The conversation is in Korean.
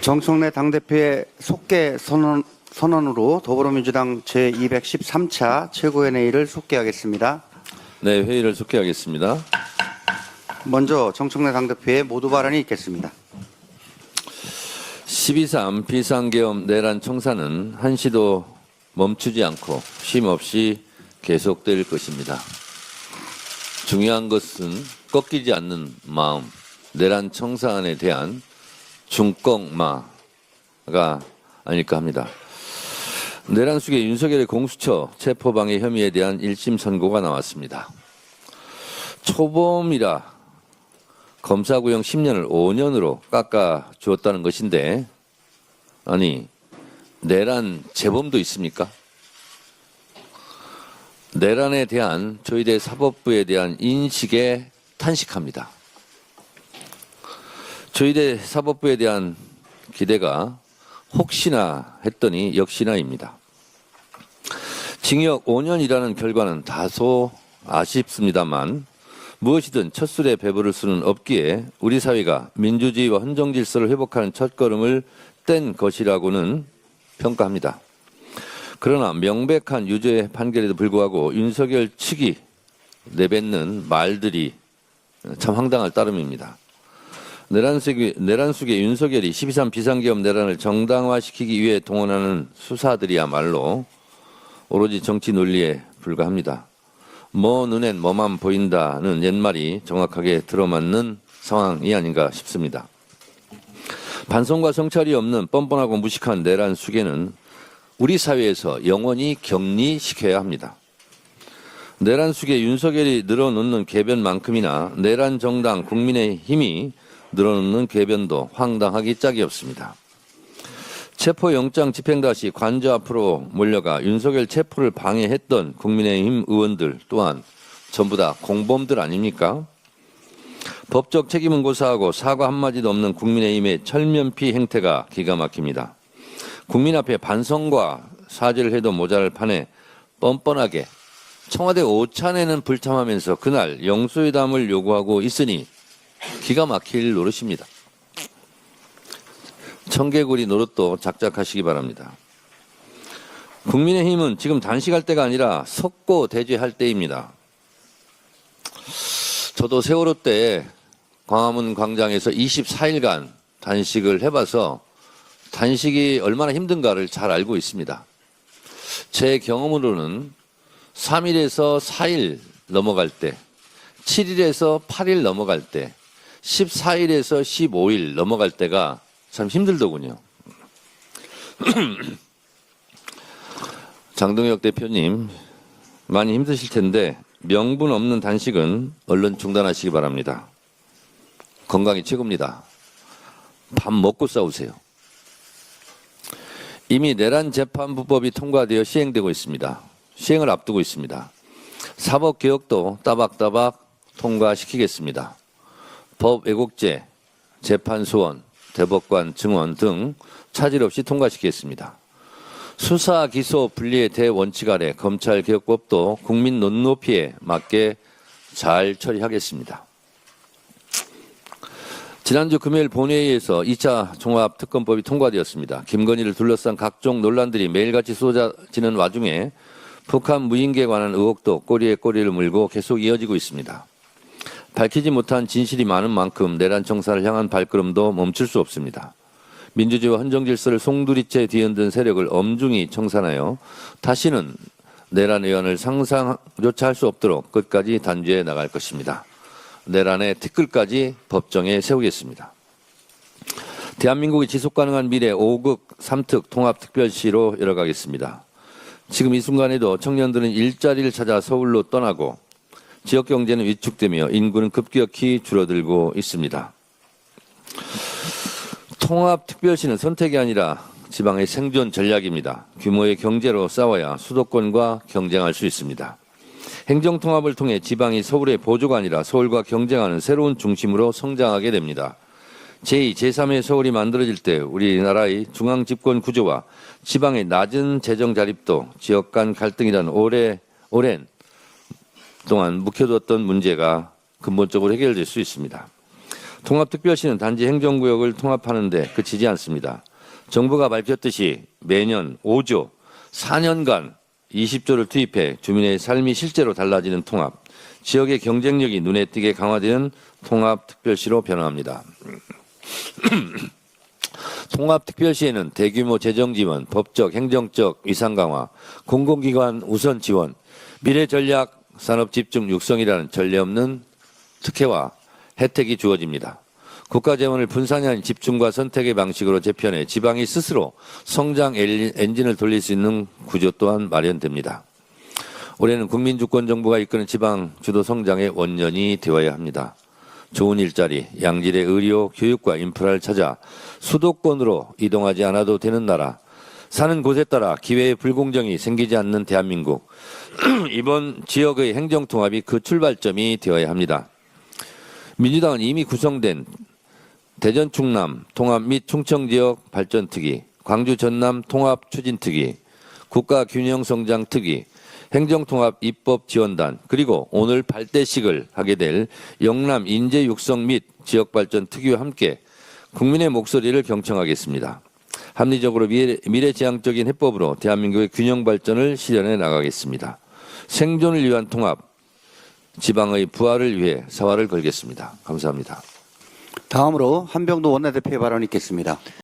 정청래 당대표의 속개 선언으로 더불어민주당 제213차 최고위원회의를 속개하겠습니다. 네, 회의를 속개하겠습니다. 먼저 정청래 당대표의 모두 발언이 있겠습니다. 12.3 비상계엄 내란 청사는 한시도 멈추지 않고 쉼없이 계속될 것입니다. 중요한 것은 꺾이지 않는 마음, 내란 청사안에 대한 중꺾마가 아닐까 합니다. 내란 속에 윤석열의 공수처 체포방해 혐의에 대한 1심 선고가 나왔습니다. 초범이라 검사구형 10년을 5년으로 깎아주었다는 것인데, 아니, 내란 재범도 있습니까? 내란에 대한 조희대 사법부에 대한 인식에 탄식합니다. 조희대 사법부에 대한 기대가 혹시나 했더니 역시나입니다. 징역 5년이라는 결과는 다소 아쉽습니다만 무엇이든 첫술에 배부를 수는 없기에 우리 사회가 민주주의와 헌정 질서를 회복하는 첫걸음을 뗀 것이라고는 평가합니다. 그러나 명백한 유죄 판결에도 불구하고 윤석열 측이 내뱉는 말들이 참 황당할 따름입니다. 내란 속에 윤석열이 12.3 비상계엄 내란을 정당화시키기 위해 동원하는 수사들이야말로 오로지 정치 논리에 불과합니다. 뭐 눈엔 뭐만 보인다는 옛말이 정확하게 들어맞는 상황이 아닌가 싶습니다. 반성과 성찰이 없는 뻔뻔하고 무식한 내란 수계는 우리 사회에서 영원히 격리시켜야 합니다. 내란 속에 윤석열이 늘어놓는 궤변만큼이나 내란 정당 국민의힘이 늘어놓는 궤변도 황당하기 짝이 없습니다. 체포영장 집행 시 관저 앞으로 몰려가 윤석열 체포를 방해했던 국민의힘 의원들 또한 전부 다 공범들 아닙니까? 법적 책임은 고사하고 사과 한마디도 없는 국민의힘의 철면피 행태가 기가 막힙니다. 국민 앞에 반성과 사죄를 해도 모자랄 판에 뻔뻔하게 청와대 오찬에는 불참하면서 그날 영수회담을 요구하고 있으니 기가 막힐 노릇입니다. 청개구리 노릇도 작작하시기 바랍니다. 국민의힘은 지금 단식할 때가 아니라 석고대죄할 때입니다. 저도 세월호 때 광화문 광장에서 24일간 단식을 해봐서 단식이 얼마나 힘든가를 잘 알고 있습니다. 제 경험으로는 3일에서 4일 넘어갈 때, 7일에서 8일 넘어갈 때, 14일에서 15일 넘어갈 때가 참 힘들더군요. 장동혁 대표님 많이 힘드실 텐데 명분 없는 단식은 얼른 중단하시기 바랍니다. 건강이 최고입니다. 밥 먹고 싸우세요. 이미 내란재판부법이 통과되어 시행되고 있습니다. 시행을 앞두고 있습니다. 사법개혁도 따박따박 통과시키겠습니다. 법 왜곡죄, 재판소원, 대법관 증언 등 차질 없이 통과시키겠습니다. 수사, 기소, 분리의 대원칙 아래 검찰개혁법도 국민 눈높이에 맞게 잘 처리하겠습니다. 지난주 금요일 본회의에서 2차 종합특검법이 통과되었습니다. 김건희를 둘러싼 각종 논란들이 매일같이 쏟아지는 와중에 북한 무인기에 관한 의혹도 꼬리에 꼬리를 물고 계속 이어지고 있습니다. 밝히지 못한 진실이 많은 만큼 내란 청사를 향한 발걸음도 멈출 수 없습니다. 민주주의와 헌정 질서를 송두리째 뒤흔든 세력을 엄중히 청산하여 다시는 내란 의원을 상상조차 할 수 없도록 끝까지 단죄해 나갈 것입니다. 내란의 티끌까지 법정에 세우겠습니다. 대한민국의 지속가능한 미래 5극 3특 통합특별시로 열어가겠습니다. 지금 이 순간에도 청년들은 일자리를 찾아 서울로 떠나고 지역경제는 위축되며 인구는 급격히 줄어들고 있습니다. 통합특별시는 선택이 아니라 지방의 생존 전략입니다. 규모의 경제로 싸워야 수도권과 경쟁할 수 있습니다. 행정통합을 통해 지방이 서울의 보조가 아니라 서울과 경쟁하는 새로운 중심으로 성장하게 됩니다. 제2, 제3의 서울이 만들어질 때 우리나라의 중앙집권 구조와 지방의 낮은 재정 자립도 지역 간 갈등이란 오랜 동안 묵혀뒀던 문제가 근본적으로 해결될 수 있습니다. 통합특별시는 단지 행정구역을 통합하는 데 그치지 않습니다. 정부가 밝혔듯이 매년 5조, 4년간 20조를 투입해 주민의 삶이 실제로 달라지는 통합, 지역의 경쟁력이 눈에 띄게 강화되는 통합특별시로 변화합니다. 통합특별시에는 대규모 재정 지원, 법적, 행정적 위상 강화, 공공기관 우선 지원, 미래 전략 산업 집중 육성이라는 전례 없는 특혜와 혜택이 주어집니다. 국가 재원을 분산이 아닌 집중과 선택의 방식으로 재편해 지방이 스스로 성장 엔진을 돌릴 수 있는 구조 또한 마련됩니다. 올해는 국민주권정부가 이끄는 지방 주도 성장의 원년이 되어야 합니다. 좋은 일자리, 양질의 의료, 교육과 인프라를 찾아 수도권으로 이동하지 않아도 되는 나라, 사는 곳에 따라 기회의 불공정이 생기지 않는 대한민국, 이번 지역의 행정통합이 그 출발점이 되어야 합니다. 민주당은 이미 구성된 대전 충남 통합 및 충청지역 발전특위, 광주 전남 통합 추진특위, 국가균형성장특위, 행정통합 입법지원단, 그리고 오늘 발대식을 하게 될 영남 인재육성 및 지역발전특위와 함께 국민의 목소리를 경청하겠습니다. 합리적으로 미래지향적인 해법으로 대한민국의 균형발전을 실현해 나가겠습니다. 생존을 위한 통합, 지방의 부활을 위해 사활을 걸겠습니다. 감사합니다. 다음으로 한병도 원내대표의 발언이 있겠습니다.